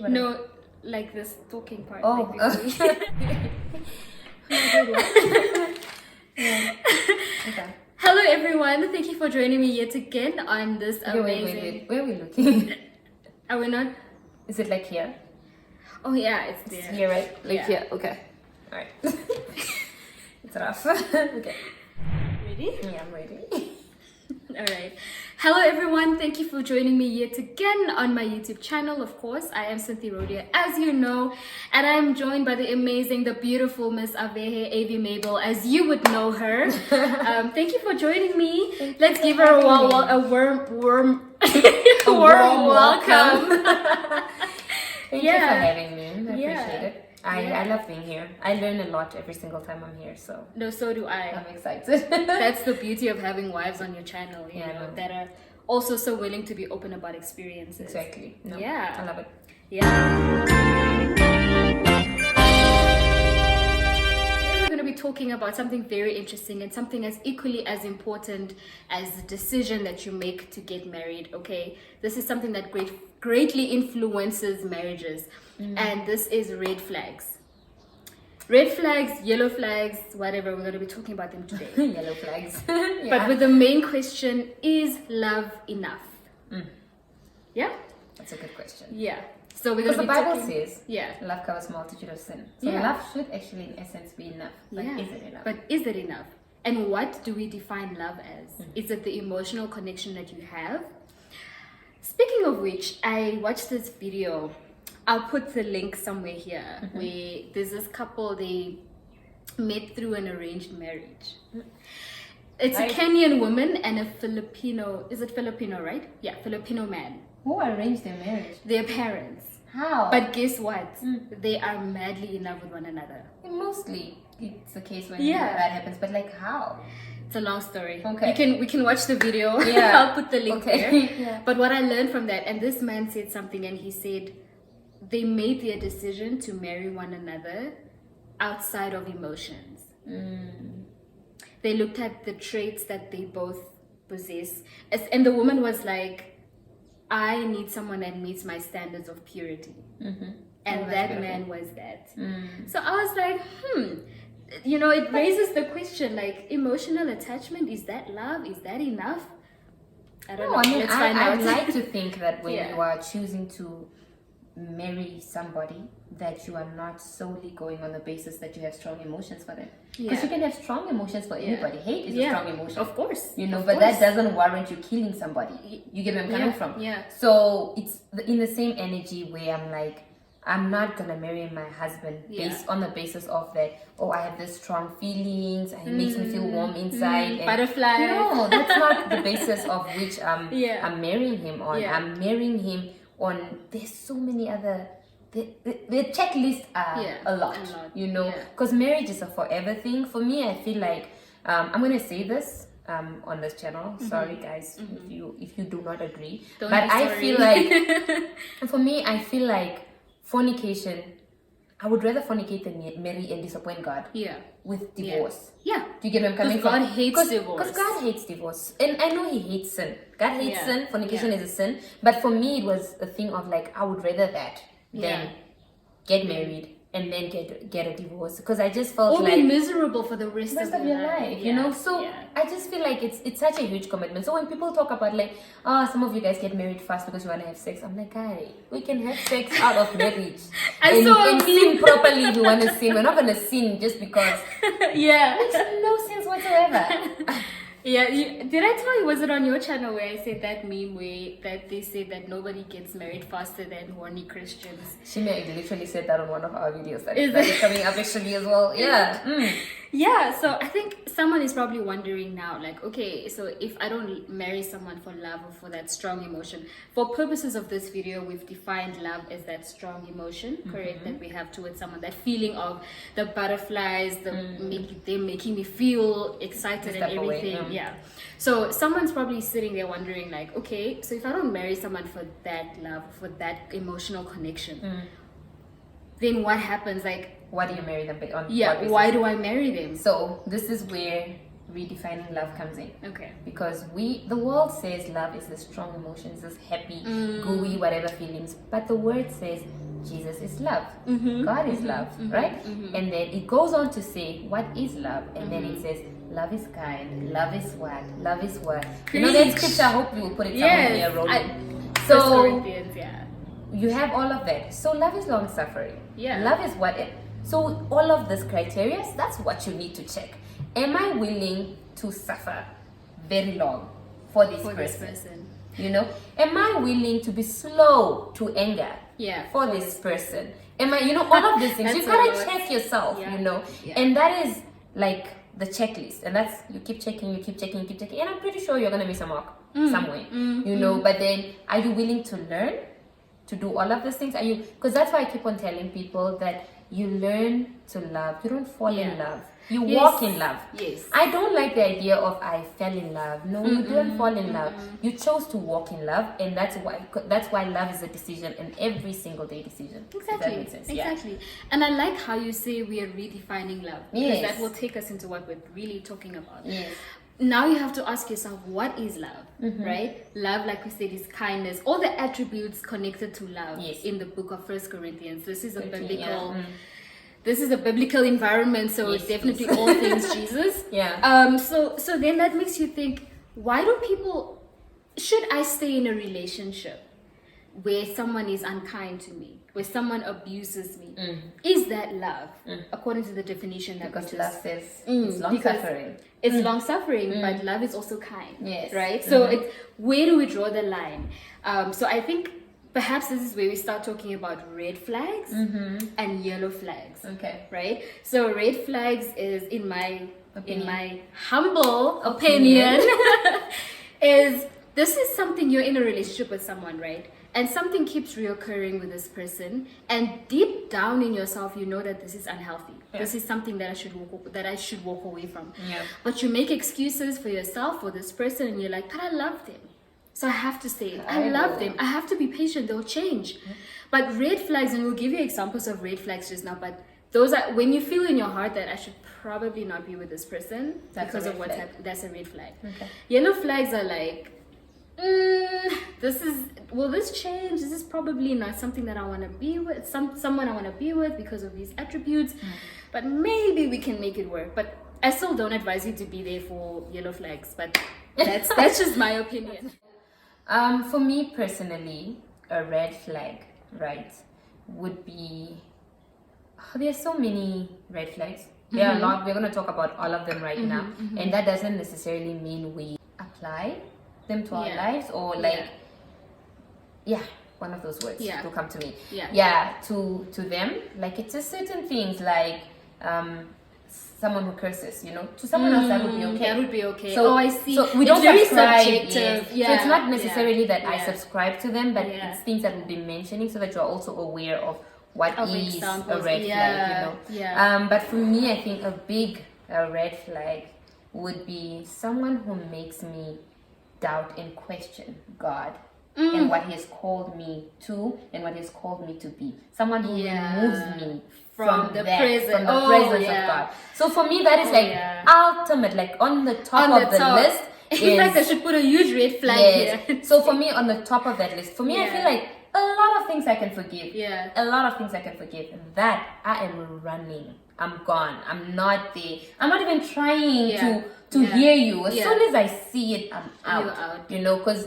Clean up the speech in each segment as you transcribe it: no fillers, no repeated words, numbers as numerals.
No, like this talking part. Oh. Like Yeah. Okay. Hello everyone, thank you for joining me yet again on this amazing... Wait. Where are we looking? Are we not? Is it like here? Oh yeah, it's there. It's here, right? Like Yeah. here. Okay. Alright. It's rough. Okay. Ready? Yeah, I'm ready. Alright. Hello everyone, thank you for joining me yet again on my YouTube channel. Of course, I am Cynthia Rodia, as you know, and I am joined by the amazing, the beautiful Miss Avymabel, as you would know her. Thank you for joining me. Let's give her a warm welcome. Thank you for having me. I Yeah. appreciate it. I love being here. I learn a lot every single time I'm here, so No, so do I. I'm excited. That's the beauty of having wives on your channel, you Yeah, I know, know. that are also so willing to be open about experiences. Exactly. No, Yeah. I love it. Yeah. We're going to be talking about something very interesting and something as equally as important as the decision that you make to get married, okay? This is something that greatly influences marriages, and this is red flags. Red flags, yellow flags, whatever, we're going to be talking about them today. Yellow flags. Yeah. But with the main question, is love enough? Yeah? That's a good question. Yeah. So we're Because going the to be Bible talking... says, Yeah. love covers multitude of sin. So Yeah. love should actually, in essence, be enough. But Yeah. is it enough? But is it enough? And what do we define love as? Is it the emotional connection that you have? Speaking of which, I watched this video. I'll put the link somewhere here, where there's this couple, they met through an arranged marriage. It's a Kenyan woman and a Filipino, is it Filipino, right? Yeah, Filipino man. Who arranged their marriage? Their parents. How? But guess what? They are madly in love with one another. Mostly it's the case when Yeah. that happens. But like how? It's a long story. Okay. We can watch the video. Yeah. I'll put the link Okay. there. Yeah. But what I learned from that, and this man said something, and he said they made their decision to marry one another outside of emotions. They looked at the traits that they both possess, and the woman was like, I need someone that meets my standards of purity. And Oh, that's that beautiful. man was that. So I was like, you know, it raises the question, like, emotional attachment, is that love? Is that enough? I don't know. No, I mean, Let's find out. I'd like to think that when Yeah. you are choosing to marry somebody, that you are not solely going on the basis that you have strong emotions for them. Because Yeah. you can have strong emotions for anybody. Hate is a strong emotion. Of course. You know, Of but course. that doesn't warrant you killing somebody. You get where I'm coming Yeah, from? yeah. So it's in the same energy where I'm like, I'm not gonna marry my husband based on the basis of that. Oh, I have this strong feelings. It makes me feel warm inside. and- Butterflies. No, that's not the basis of which I'm marrying him on. Yeah. I'm marrying him on. There's so many other. The checklists are a lot. You know, Yeah. because marriage is a forever thing. For me, I feel like I'm gonna say this on this channel. Sorry, guys, if you do not agree. Don't But be I sorry. feel like for me, I feel like fornication. I would rather fornicate than marry and disappoint God. Yeah. With divorce. Yeah. Do you get where I'm coming from? God hates divorce. Because God hates divorce. And I know He hates sin. God hates Yeah. sin. Fornication Yeah. is a sin. But for me, it was a thing of like, I would rather that than get married and then get a divorce. Because I just felt Or like... be miserable for the rest of your life, you know? So I just feel like it's such a huge commitment. So when people talk about like, some of you guys get married fast because you want to have sex, I'm like, guy, we can have sex out of marriage. and sin properly if you want to sin. We're not going to sin just because. Yeah. It makes no sense whatsoever. Yeah, did I tell you, was it on your channel where I said that meme where that they said that nobody gets married faster than horny Christians? She literally said that on one of our videos. That Is is it? coming up actually as well. Yeah. Yeah, so I think someone is probably wondering now, like, okay, so if I don't marry someone for love or for that strong emotion, for purposes of this video, we've defined love as that strong emotion, correct, that we have towards someone, that feeling of the butterflies, them making me feel excited and everything. Yeah. So someone's probably sitting there wondering, like, okay, so if I don't marry someone for that love, for that emotional connection, then what happens? Like, Why do you marry them on? yeah, what basis? why do I marry them? So this is where redefining love comes in. Okay. Because the world says love is this strong emotions, this happy, gooey, whatever feelings. But the word says Jesus is love. God is love, right? And then it goes on to say, what is love? And then it says, love is kind, love is what? Love is what? You know that scripture, I hope you will put it somewhere here, rolling. So, you have all of that. So love is long suffering. Yeah. Love is what it. So all of these criteria, that's what you need to check. Am I willing to suffer very long for this person? You know, am I willing to be slow to anger? For this person? Am I, you know, all of these things. You gotta check yourself, you know, and that is like the checklist, and that's you keep checking, and I'm pretty sure you're gonna miss a mark somewhere, you know. But then, are you willing to learn to do all of these things? Are you? Because that's why I keep on telling people that you learn to love. You don't fall in love. You walk in love. I don't like the idea of I fell in love. No, you didn't fall in love. You chose to walk in love, and that's why love is a decision, and every single day decision. Exactly. If that makes sense. Exactly. And I like how you say we are redefining love, because that will take us into what we're really talking about. Now you have to ask yourself, what is love, right? Love, like we said, is kindness. All the attributes connected to love in the book of 1 Corinthians. This is a biblical. This is a biblical environment, so it's definitely all things Jesus. So then that makes you think, why do people? Should I stay in a relationship where someone is unkind to me, where someone abuses me? Is that love, according to the definition that because we love says it's long suffering. It's long suffering, but love is also kind. Right. So where do we draw the line? So I think perhaps this is where we start talking about red flags and yellow flags. Right. So red flags is, in my humble opinion, is this is something you're in a relationship with someone, right? And something keeps reoccurring with this person, and deep down in yourself, you know that this is unhealthy. This is something that I should walk away from. But you make excuses for yourself, for this person, and you're like, but I love them, so I have to stay. I love them. I have to be patient. They'll change. But red flags, and we'll give you examples of red flags just now, but those are when you feel in your heart that I should probably not be with this person because of what's happened. That's a red flag. Yellow flags are like, will this change? This is probably not something that I want to be with, someone I want to be with because of these attributes, but maybe we can make it work. But I still don't advise you to be there for yellow flags, but that's just my opinion. For me personally, a red flag, right, would be, there's so many red flags. There are a lot. We're going to talk about all of them right now, and that doesn't necessarily mean we apply them to our lives, or like one of those words will come to me to them. Like, it's just certain things, like someone who curses, you know, to someone else that would be okay. That would be okay. So I see. So we don't subscribe. So it's not necessarily that I subscribe to them, but it's things that we'll be mentioning so that you're also aware of what is a red flag, you know. But for me, I think a red flag would be someone who makes me doubt and question God and what He has called me to and what He has called me to be. Someone who removes me from the presence of God. So for me, that is like ultimate, like on the top of the list. In fact, I should put a huge red flag here. So for me, on the top of that list, for me, I feel like a lot of things I can forgive. A lot of things I can forgive. That I am running. I'm gone. I'm not there. I'm not even trying to hear you. As soon as I see it, I'm out. You're out. You know, because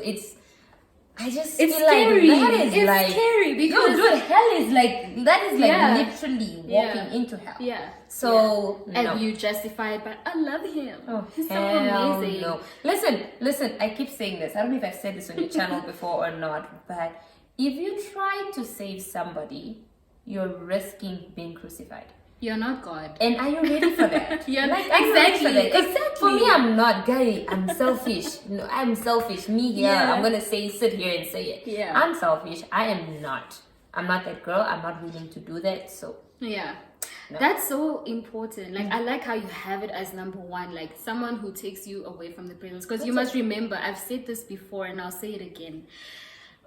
I just feel scary. Like that is it's like scary because hell is like that is like literally walking into hell. So and you justify it, but I love him. Oh, he's so amazing. No. Listen. I keep saying this. I don't know if I've said this on your channel before or not, but if you try to save somebody, you're risking being crucified. You're not God. And are you ready for that? You're like, exactly. For me, I'm not, guy. I'm selfish. No, I'm selfish. Me here, I'm gonna sit here and say it. I'm selfish. I am not. I'm not that girl. I'm not willing to do that. So that's so important. Like, I like how you have it as number one, like someone who takes you away from the presence. Because you must remember, I've said this before, and I'll say it again.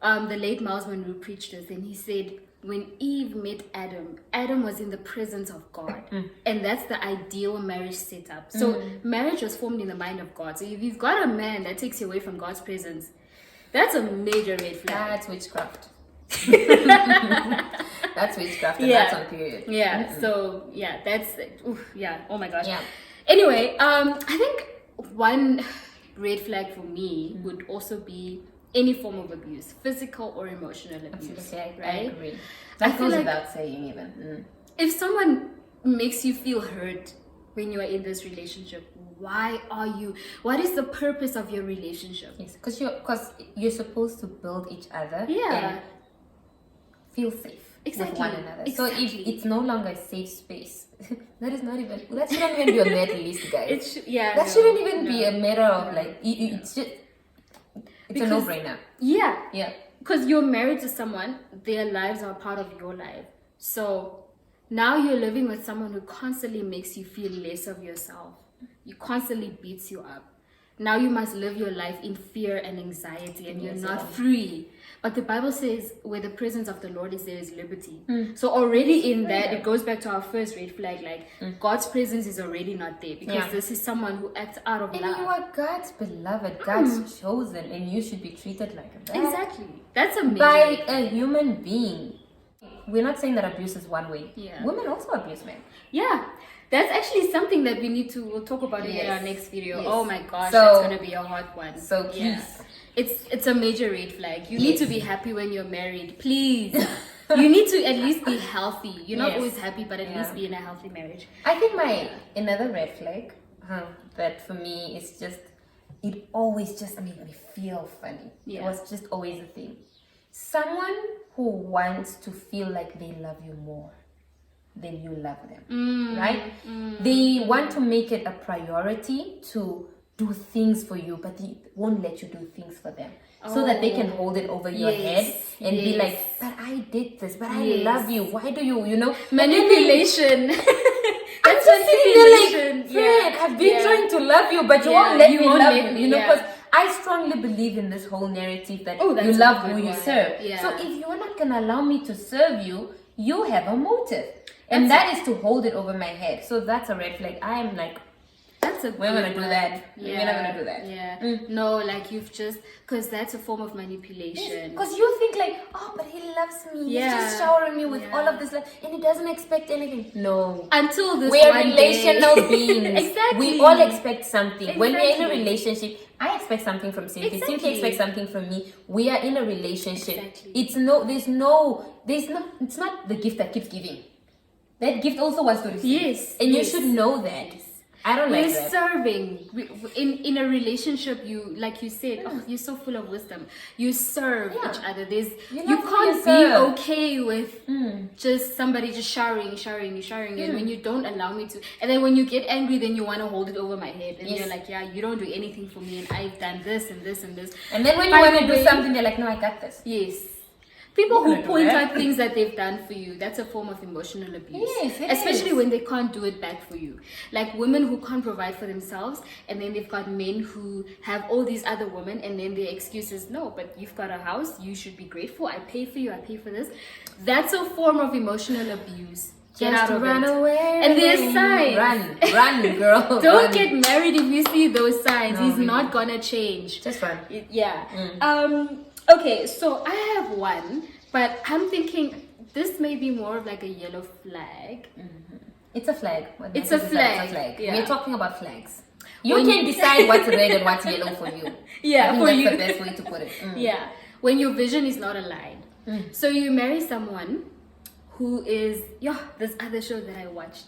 The late Miles Monroe preached this, and he said, when Eve met Adam, Adam was in the presence of God. And that's the ideal marriage setup. So marriage was formed in the mind of God. So if you've got a man that takes you away from God's presence, that's a major red flag. That's witchcraft. That's witchcraft, and that's on period. Yeah. So yeah, that's oh my gosh. Yeah. Anyway, I think one red flag for me would also be any form of abuse, physical or emotional abuse. Absolutely, I right? agree. That goes feel like without saying even. if someone makes you feel hurt when you are in this relationship, what is the purpose of your relationship? Yes, because you're supposed to build each other. Yeah. And feel safe with one another. Exactly. So if it's no longer a safe space, that shouldn't even be a matter list, guys. Shouldn't even be a matter of it's just a no-brainer. Yeah. Because you're married to someone, their lives are part of your life. So now you're living with someone who constantly makes you feel less of yourself. You constantly beats you up. Now you must live your life in fear and anxiety, and you're not free. But the Bible says where the presence of the Lord is, there is liberty. So already in that, it goes back to our first red flag, God's presence is already not there, because this is someone who acts out of love. And you are God's beloved, God's chosen, and you should be treated like that. Exactly. That's amazing. By a human being. We're not saying that abuse is one way. Yeah. Women also abuse men. Yeah. That's actually something that we'll talk about it in our next video. Yes. Oh my gosh, So, that's going to be a hot one. So please. It's a major red flag. You need to be happy when you're married. Please. You need to at least be healthy. You're not always happy, but at least be in a healthy marriage. I think another red flag that for me is just, it always just made me feel funny. It was just always a thing. Someone who wants to feel like they love you more than you love them, right? They want to make it a priority to do things for you, but they won't let you do things for them, so that they can hold it over your head and be like, but I did this, but I love you, why do you manipulation. That's manipulation. Friend, I've been trying to love you, but you won't let me love you, because I strongly believe in this whole narrative that you love who you serve. So if you're not gonna allow me to serve you, you have a motive, and that is to hold it over my head. So that's a red flag. I am like, we're gonna do that. We're not gonna do that. No, you've just, because that's a form of manipulation. Because you think but he loves me. He's just showering me with all of this love, and he doesn't expect anything. No. Until this we're one relational beings. Exactly. We all expect something. When we're in a relationship, I expect something from Cynthia. Cynthia expects something from me. We are in a relationship. It's not the gift that keeps giving. That gift also wants to receive. Yes. And you should know that. I don't like that. Serving. In a relationship, you, like you said, you're so full of wisdom. You serve each other. You can't be okay with just somebody just showering you, and when you don't allow me to, and then when you get angry, then you want to hold it over my head, and you're like, you don't do anything for me, and I've done this and this and this. And then when you want to do something, they're like, no, I got this. Yes. People who point out things that they've done for you, that's a form of emotional abuse. Yes, especially when they can't do it back for you. Like women who can't provide for themselves, and then they've got men who have all these other women, and then their excuse is, no, but you've got a house, you should be grateful, I pay for you, I pay for this. That's a form of emotional abuse. Get out of run it. Away. And there's signs. Run, girl. Don't get married if you see those signs. He's not gonna change. Just run. Okay, so I have one, but I'm thinking this may be more of like a yellow flag. It's a flag. It's a flag. Yeah. We're talking about flags. You can decide what's red and what's yellow for you. Yeah, I think that's the best way to put it. Yeah, when your vision is not aligned. So you marry someone who is, this other show that I watched,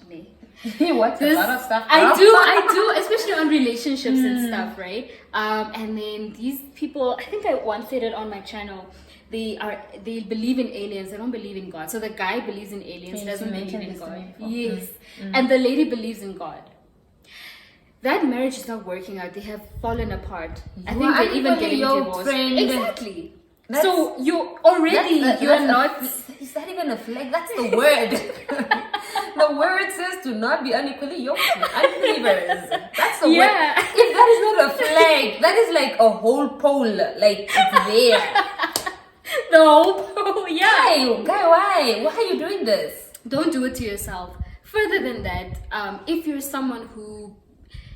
You watch a lot of stuff. I do, especially on relationships and stuff, right? And then these people, I think I once said it on my channel, they believe in aliens, they don't believe in God. So the guy believes in aliens, doesn't believe in God. Yes. And the lady believes in God. That marriage is not working out. They have fallen apart. I think they're even getting divorced. Exactly. So you're not. Is that even a flag? That's the word. The word says to not be unequally yoked with unbelievers. That's the word. If that is not a flag, that is like a whole pole. Like it's there. No. Yeah. Guy, why are you doing this? Don't do it to yourself. Further than that, if you're someone who,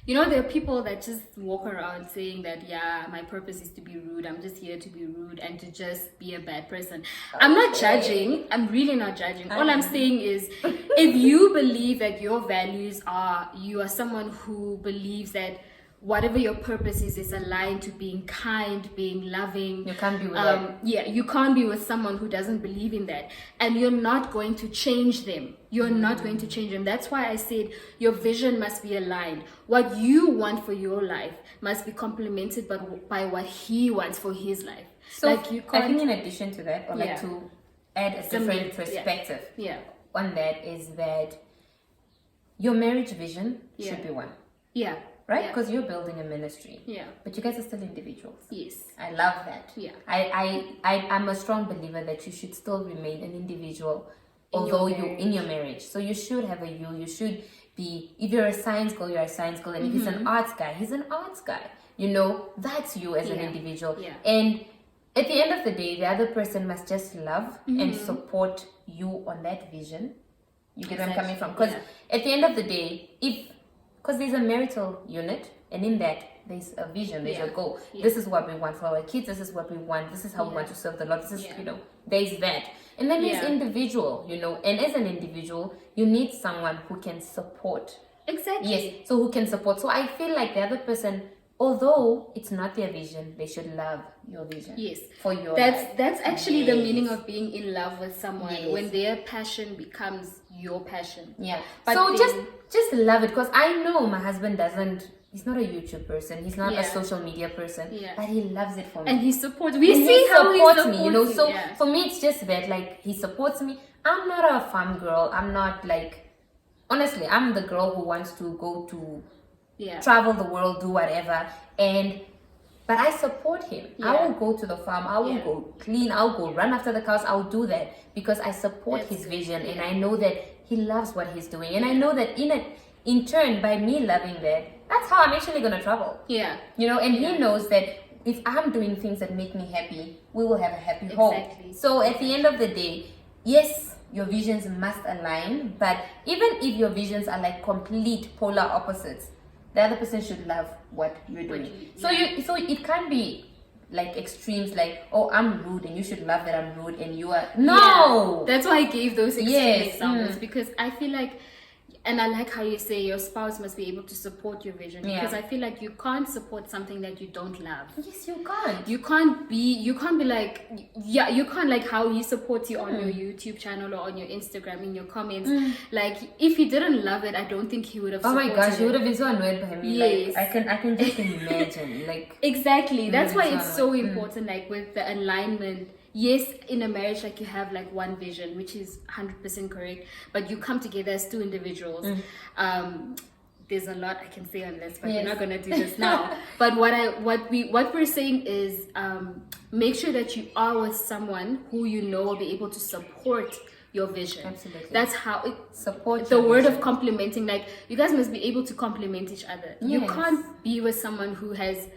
there are people that just walk around saying that, yeah, my purpose is to be rude. I'm just here to be rude and to just be a bad person. Okay. I'm not judging. I'm really not judging. All I'm saying is, if you believe that your values are, you are someone who believes that whatever your purpose is aligned to being kind, being loving. You can't be with them. Yeah, you can't be with someone who doesn't believe in that. And you're not going to change them. You're not going to change them. That's why I said your vision must be aligned. What you want for your life must be complemented by what he wants for his life. So I think in addition to that, or like to add a different perspective on that, is that your marriage vision should be one. Yeah. Right? Because you're building a ministry. Yeah. But you guys are still individuals. Yes. I love that. Yeah. I'm a strong believer that you should still remain an individual, although you're in your marriage. So you should have a you. You should be, if you're a science girl, you're a science girl. And if he's an arts guy, he's an arts guy. That's you as an individual. Yeah. And at the end of the day, the other person must just love and support you on that vision. You get where I'm coming from? Because at the end of the day, because there's a marital unit, and in that there's a vision, there's a goal. This is what we want for our kids. This is what we want. This is how we want to serve the Lord. This is, there's that. And then there's individual, and as an individual, you need someone who can support. Exactly. Yes, so who can support. So I feel like the other person, although it's not their vision, they should love your vision. Yes. For your life. That's actually the meaning of being in love with someone, when their passion becomes your passion. Yeah. But so just love it, because I know my husband he's not a YouTube person, he's not a social media person, but he loves it for me. And he supports me. He supports me, so for me it's just that, like, he supports me. I'm not a farm girl. I'm not like, honestly, I'm the girl who wants to go to travel the world, do whatever, but I support him. I will go to the farm, I will go clean, I'll go run after the cows, I'll do that because I support his vision, and I know that he loves what he's doing, and I know that in turn, by me loving that's how I'm actually gonna travel. Yeah. And he knows that if I'm doing things that make me happy, we will have a happy home. So at the end of the day, yes, your visions must align, but even if your visions are like complete polar opposites, the other person should love what you're doing. So it can't be like extremes, like, oh, I'm rude and you should love that I'm rude, and you are That's why I gave those extreme examples, because I feel like, and I like how you say your spouse must be able to support your vision, because I feel like you can't support something that you don't love. Yes, you can't. You can't be like, you can't, like how he supports you on your YouTube channel or on your Instagram in your comments. Like, if he didn't love it, I don't think he would have supported it. Oh my gosh, he would have been so annoyed by him. Yes. Like, I can just imagine. Like, exactly. That's why it's so important, like with the alignment. Yes, in a marriage, like, you have like one vision, which is 100% correct, but you come together as two individuals. There's a lot I can say on this, but we're not gonna do this now. But what we're saying is, make sure that you are with someone who will be able to support your vision. Absolutely. That's how it supports the word of complementing. Like, you guys must be able to complement each other. You can't be with someone who has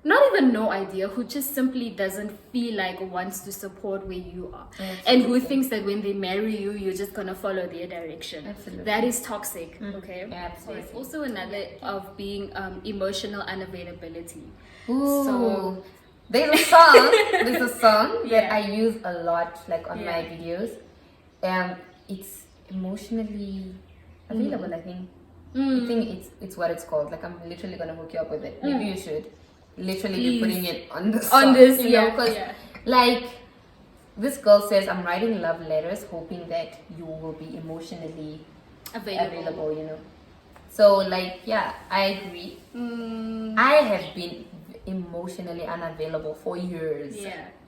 not even no idea, who just simply doesn't feel like wants to support where you are. And who thinks that when they marry you, you're just gonna follow their direction. Absolutely. That is toxic. Okay. Absolutely. There's also another of being emotional unavailability. Ooh. So there's a song that I use a lot, like on my videos. It's emotionally available, I think. I think it's what it's called. Like, I'm literally gonna hook you up with it. Maybe you should literally be putting it on the song, because like, this girl says, I'm writing love letters hoping that you will be emotionally available. So, like, I agree. I have been emotionally unavailable for years.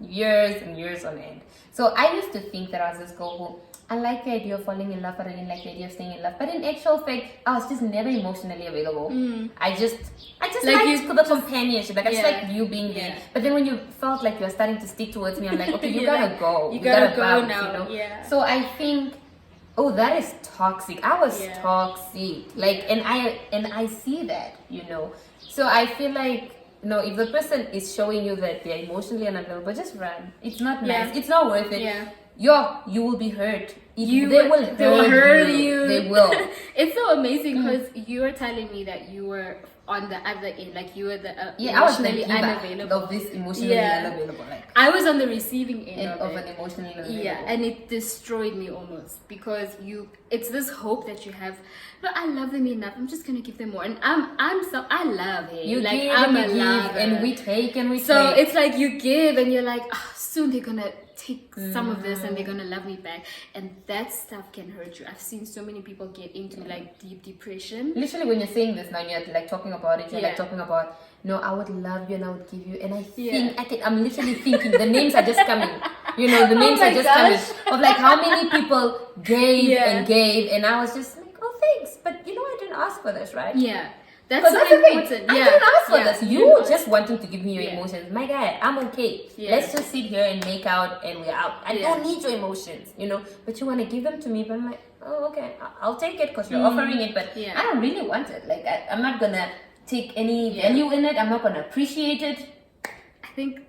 Years and years on end. So I used to think that I was this girl who, I like the idea of falling in love, but I didn't like the idea of staying in love. But in actual fact, I was just never emotionally available. I just like liked the companionship. Like, I just like you being there. But then when you felt like you were starting to stick towards me, I'm like, okay, you gotta go. You gotta go bounce, now. So I think, that is toxic. I was toxic. Like, and I see that, So I feel like no, if the person is showing you that they're emotionally unavailable, just run. It's not Yeah. nice. It's not worth it. Yeah. You will be hurt. They will hurt you. They will. It's so amazing because you were telling me that you were on the other end, like you were the I was the emotionally unavailable of this emotionally unavailable. Like I was on the receiving end of an emotionally unavailable. Yeah, and it destroyed me almost because it's this hope that you have. But I love them enough. I'm just gonna give them more, and I love it. You like give I'm and a you lover. give, and we take and we so take. it's like you give, and you're like, soon they're gonna take some of this and they're gonna love me back, and that stuff can hurt you. I've seen so many people get into like deep depression. Literally, when you're saying this now, you're like talking about it. You're like talking about, no, I would love you and I would give you, and I think I'm literally thinking the names are just coming. The names are just coming of like how many people gave and gave, and I was just like, oh, thanks, but I didn't ask for this, right? Yeah. That's so important. I didn't ask for this. You just wanting to give me your emotions. My guy, I'm okay. Let's just sit here and make out and we're out. I don't need your emotions, But you want to give them to me, but I'm like, oh, okay, I'll take it because you're offering it, but I don't really want it. Like, I'm not going to take any value in it. I'm not going to appreciate it. I think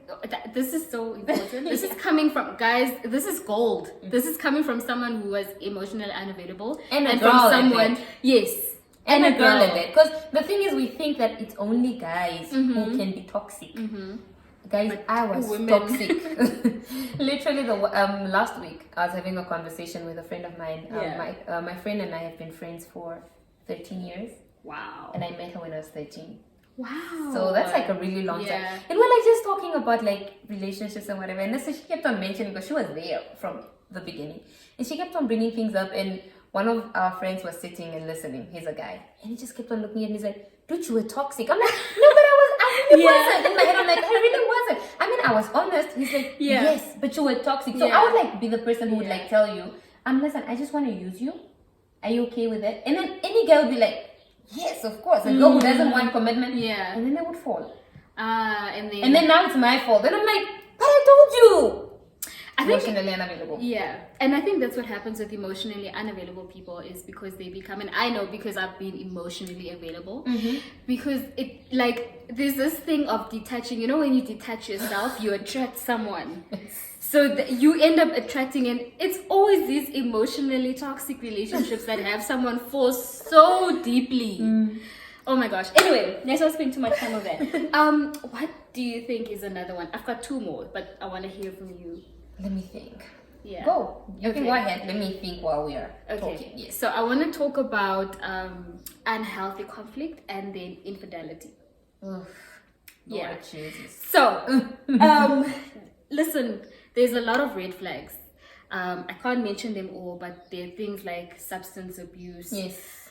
this is so important. This is coming from, guys, this is gold. This is coming from someone who was emotionally unavailable. And from someone, yes. And a girl in it. Because the thing is, we think that it's only guys who can be toxic. Guys, but I was toxic. Literally, last week, I was having a conversation with a friend of mine. My friend and I have been friends for 13 years. Wow. And I met her when I was 13. Wow. So that's like a really long time. And we're like just talking about like relationships and whatever. And so she kept on mentioning, because she was there from the beginning. And she kept on bringing things up, and one of our friends was sitting and listening. He's a guy. And he just kept on looking at me. He's like, dude, you were toxic. I'm like, no, but I really wasn't. In my head, I'm like, I really wasn't. I mean, I was honest. He's like, yes, but you were toxic. So I would like be the person who would like tell you, listen, I just want to use you. Are you okay with it? And then any girl would be like, yes, of course. A girl who doesn't want commitment. Yeah. And then they would fall. And then now it's my fault. Then I'm like, but I told you. I think, emotionally unavailable. Yeah. And I think that's what happens with emotionally unavailable people, is because they become, and I know because I've been emotionally available, because it, like, there's this thing of detaching. When you detach yourself, you attract someone. So you end up attracting, and it's always these emotionally toxic relationships that have someone fall so deeply. Oh my gosh. Anyway, let's not spend too much time on that. What do you think is another one? I've got two more, but I want to hear from you. Let me think. Yeah. Go. You can go ahead. Let me think while we are talking. Yes. So I want to talk about unhealthy conflict and then infidelity. Oof. Lord Jesus. So, listen, there's a lot of red flags. I can't mention them all, but there are things like substance abuse. Yes.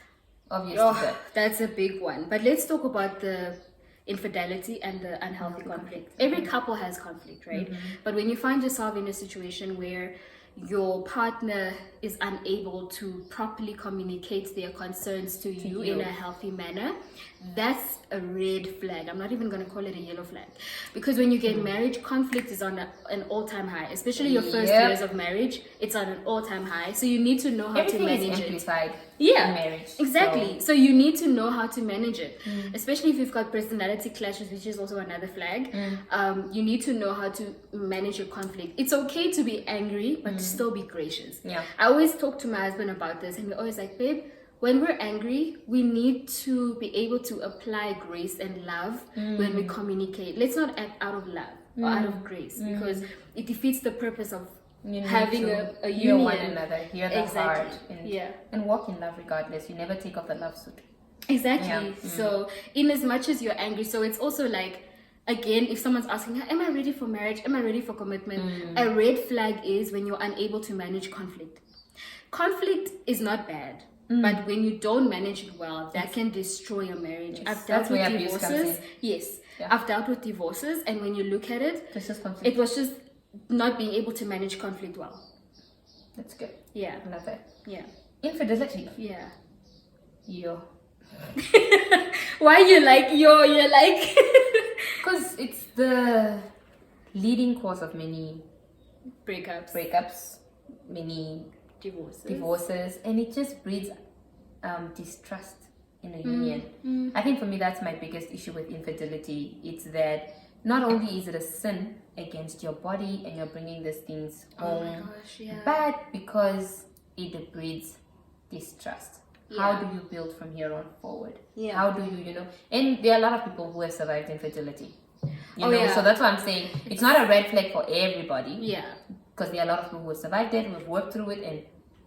Obviously. That's a big one. But let's talk about the infidelity and the unhealthy conflict. Every couple has conflict, right? But when you find yourself in a situation where your partner is unable to properly communicate their concerns to you in a healthy manner, that's a red flag. I'm not even going to call it a yellow flag, because when you get married, conflict is on an all-time high, especially your first years of marriage. It's on an all-time high, so you need to know how to manage it. In marriage, exactly. So you need to know how to manage it, especially if you've got personality clashes, which is also another flag. You need to know how to manage your conflict. It's okay to be angry, but still be gracious. I always talk to my husband about this, and we're always like, babe, when we're angry, we need to be able to apply grace and love when we communicate. Let's not act out of love or out of grace, because it defeats the purpose of having a union. Hear one another, hear the heart, and walk in love regardless. You never take off the love suit. Exactly. So in as much as you're angry, so it's also like, again, if someone's asking, am I ready for marriage? Am I ready for commitment? A red flag is when you're unable to manage conflict. Conflict is not bad, but when you don't manage it well, that can destroy your marriage. I've dealt with divorces. Yes. I've dealt with divorces, and when you look at it, it was just not being able to manage conflict well. That's good. Yeah. I love that. Yeah. Infidelity. Yeah. Yo. Why you're like because it's the leading cause of many breakups, many divorces, and it just breeds distrust in a union. I think for me, that's my biggest issue with infidelity. It's that not only is it a sin against your body and you're bringing these things home, oh my gosh, yeah. but because it breeds distrust. How do you build from here on forward? Yeah. How do you, and there are a lot of people who have survived infidelity. So that's why I'm saying it's not a red flag for everybody. Yeah. Because there are a lot of people who have survived it, who have worked through it,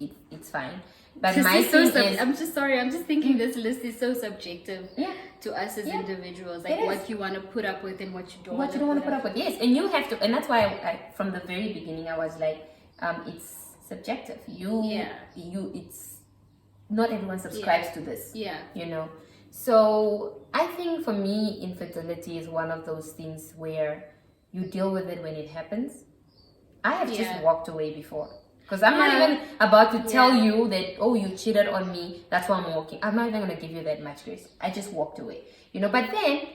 and it's fine. But this my thing is, I'm just sorry. I'm just thinking this list is so subjective to us as Yeah. individuals. Like what you want to put up with and what you don't. What you don't want to put up with. Yes, and you have to, and that's why I from the very beginning I was like, it's subjective. It's not everyone subscribes to this. Yeah. So I think for me, infidelity is one of those things where you deal with it when it happens. I have just walked away before. Because I'm not even about to tell you that, oh, you cheated on me, that's why I'm walking. I'm not even going to give you that much grace. I just walked away. But then,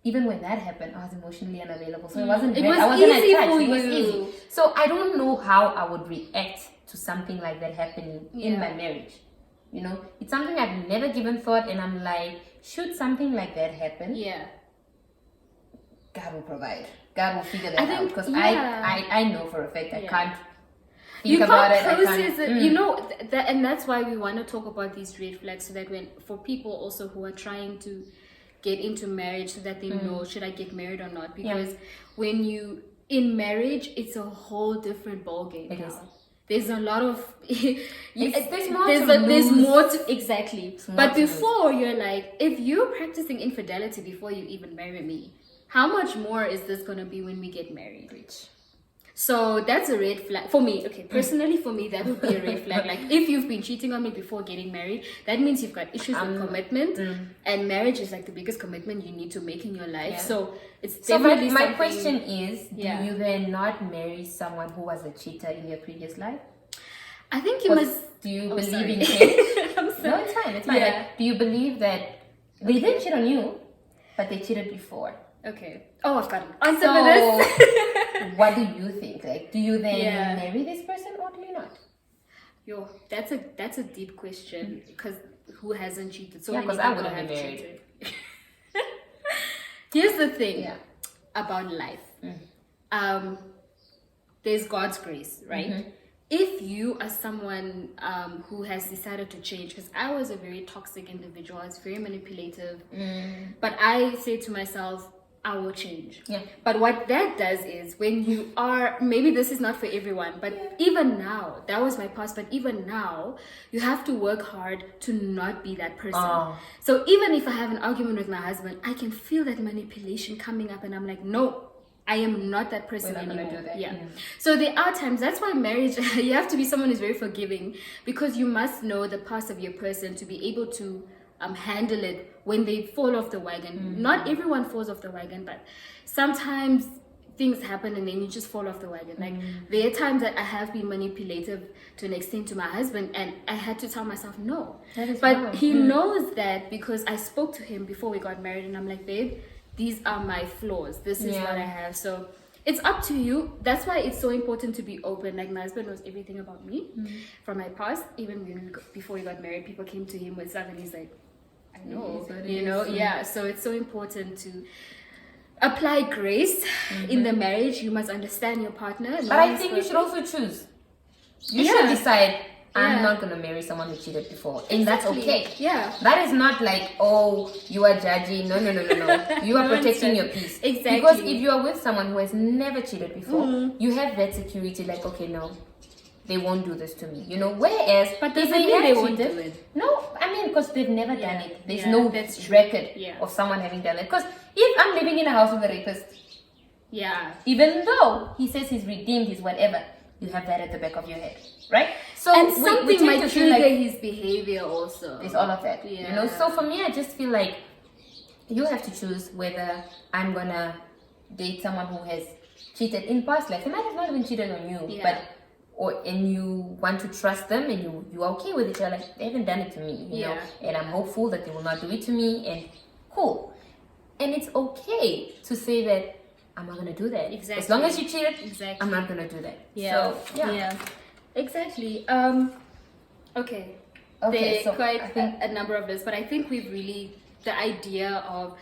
even when that happened, I was emotionally unavailable. So I wasn't easy attached. for It was you. easy. So I don't know how I would react to something like that happening in my marriage. It's something I've never given thought, and I'm like, should something like that happen? Yeah. God will provide. God will figure that out. Because I know for a fact I can't You think about can't it. process it. And that's why we want to talk about these red flags, so that for people also who are trying to get into marriage, so that they know, should I get married or not? Because when you in marriage, it's a whole different ballgame. It is. There's a lot of there's more there's more to exactly. But to before, you're like, if you're practicing infidelity before you even marry me, how much more is this gonna be when we get married? So that's a red flag for me. Okay, personally for me, that would be a red flag. Like, if you've been cheating on me before getting married, that means you've got issues with commitment, and marriage is like the biggest commitment you need to make in your life. So it's definitely my question is, do you then not marry someone who was a cheater in their previous life? I think you must. Do you believe in change? I'm sorry. No, it's fine. It's fine. Like, do you believe that they didn't cheat on you, but they cheated before? Okay. Oh, I've got an answer for this. What do you think? Like, do you then marry this person or do you not? Yo, that's a deep question, because who hasn't cheated? So many because people I wouldn't have be married. cheated. Here's the thing about life. There's God's grace, right? If you are someone who has decided to change, because I was a very toxic individual, I was very manipulative, but I say to myself, I will change. But what that does is, when you are, maybe this is not for everyone, but even now, that was my past, but even now, you have to work hard to not be that person. So even if I have an argument with my husband, I can feel that manipulation coming up, and I'm like, no, I am not that person anymore. Do that. So there are times, that's why marriage, you have to be someone who's very forgiving, because you must know the past of your person to be able to handle it when they fall off the wagon. Not everyone falls off the wagon, but sometimes things happen and then you just fall off the wagon. Like, there are times that I have been manipulative to an extent to my husband, and I had to tell myself no. But he knows that, because I spoke to him before we got married, and I'm like, babe, these are my flaws. This is what I have. So it's up to you. That's why it's so important to be open. Like, my husband knows everything about me from my past. Even before we got married, people came to him with stuff, and he's like, I know, So it's so important to apply grace in the marriage. You must understand your partner. But I think you should also choose. You should decide, I'm not going to marry someone who cheated before. And that's okay. That is not like, oh, you are judging. No. You are protecting your peace. Exactly. Because if you are with someone who has never cheated before, you have that security, like, okay, no, they won't do this to me. Whereas, but does it mean they won't do it? No, I mean, because they've never done it. There's no record of someone having done it. Because if I'm living in a house with a rapist, even though he says he's redeemed, he's whatever, you have that at the back of your head, right? So and something might trigger his behavior also. There's all of that, So for me, I just feel like you have to choose whether I'm gonna date someone who has cheated in past life. They might have not even cheated on you, and you want to trust them, and you are okay with it. You're like, they haven't done it to me, you know, and I'm hopeful that they will not do it to me, and cool. And it's okay to say that I'm not gonna do that. Exactly. As long as you cheated, I'm not gonna do that. Exactly. Okay. Okay, there are so quite I think a number of lists, but I think we've really, the idea of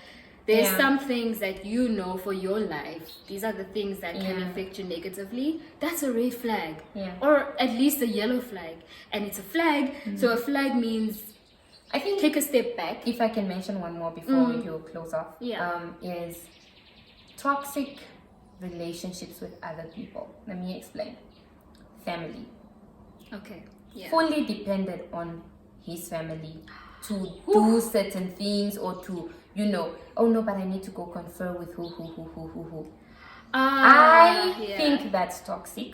there's some things that you know for your life, these are the things that can affect you negatively, that's a red flag. Or at least a yellow flag. And it's a flag, so a flag means, I think, take a step back. if I can mention one more before you close off, is toxic relationships with other people. Let me explain. Family. Okay. Yeah. Fully dependent on his family to do certain things, or to, you know, oh no, but I need to go confer with who. I think that's toxic,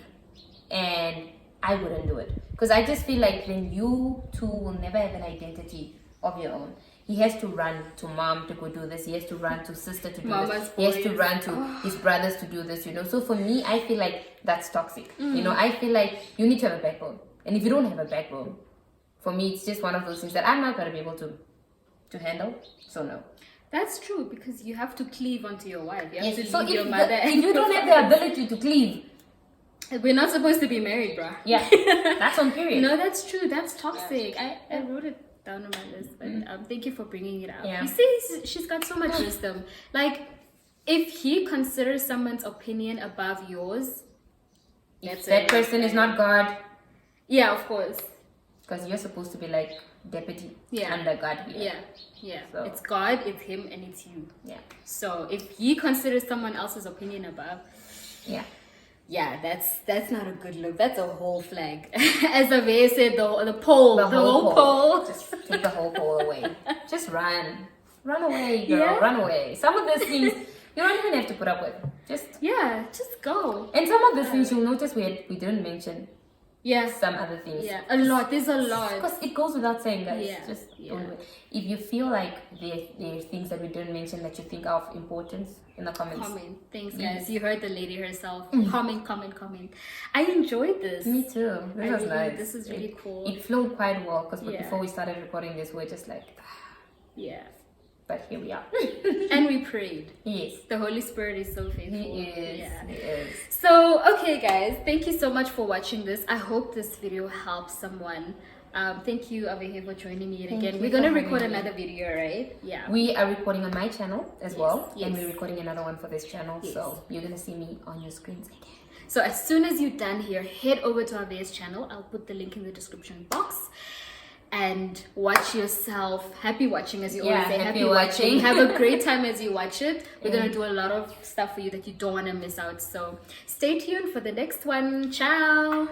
and I wouldn't do it, because I just feel like then you two will never have an identity of your own. He has to run to mom to go do this. He has to run to sister to do this. He has to run to his brothers to do this, you know. So for me, I feel like that's toxic. You know, I feel like you need to have a backbone. And if you don't have a backbone, for me, it's just one of those things that I'm not going to be able to handle. So no. That's true, because you have to cleave onto your wife. You have to So leave if, your mother. if you don't have the ability to cleave, we're not supposed to be married, bruh. Yeah, that's on period. No, that's true. That's toxic. I wrote it down on my list, but thank you for bringing it up. Yeah. You see, she's got so much wisdom. Like, if he considers someone's opinion above yours, if that person is not God. Yeah, of course. Because you're supposed to be like deputy under God here. Yeah. So. It's God, it's him, and it's you. Yeah. So if he considers someone else's opinion above, yeah, that's not a good look. That's a whole flag. As Ave said, the whole pole. Just take the whole pole away. Just run away, girl. Run away. Some of these things you don't even have to put up with. Just go. And some of the things you'll notice we didn't mention. Some other things. A lot. There's a lot. Because it goes without saying, guys. Just don't do it. If you feel like there are things that we didn't mention that you think are of importance, in the comments. Thanks, guys. You heard the lady herself. Comment. I enjoyed this. Me too. This was nice. This is really cool. It flowed quite well, because before we started recording this, we were just like, but here we are. And we prayed. Yes. The Holy Spirit is so faithful. He is. He is. So, okay, guys. Thank you so much for watching this. I hope this video helps someone. Thank you, Avy, for joining me again. We're going to record another video, right? Yeah. We are recording on my channel as well. And we're recording another one for this channel. So, you're going to see me on your screens again. So, as soon as you're done here, head over to Avy's channel. I'll put the link in the description box. And watch yourself. Happy watching, as you always say. Happy watching. Have a great time as you watch it. We're going to do a lot of stuff for you that you don't want to miss out. So stay tuned for the next one. Ciao.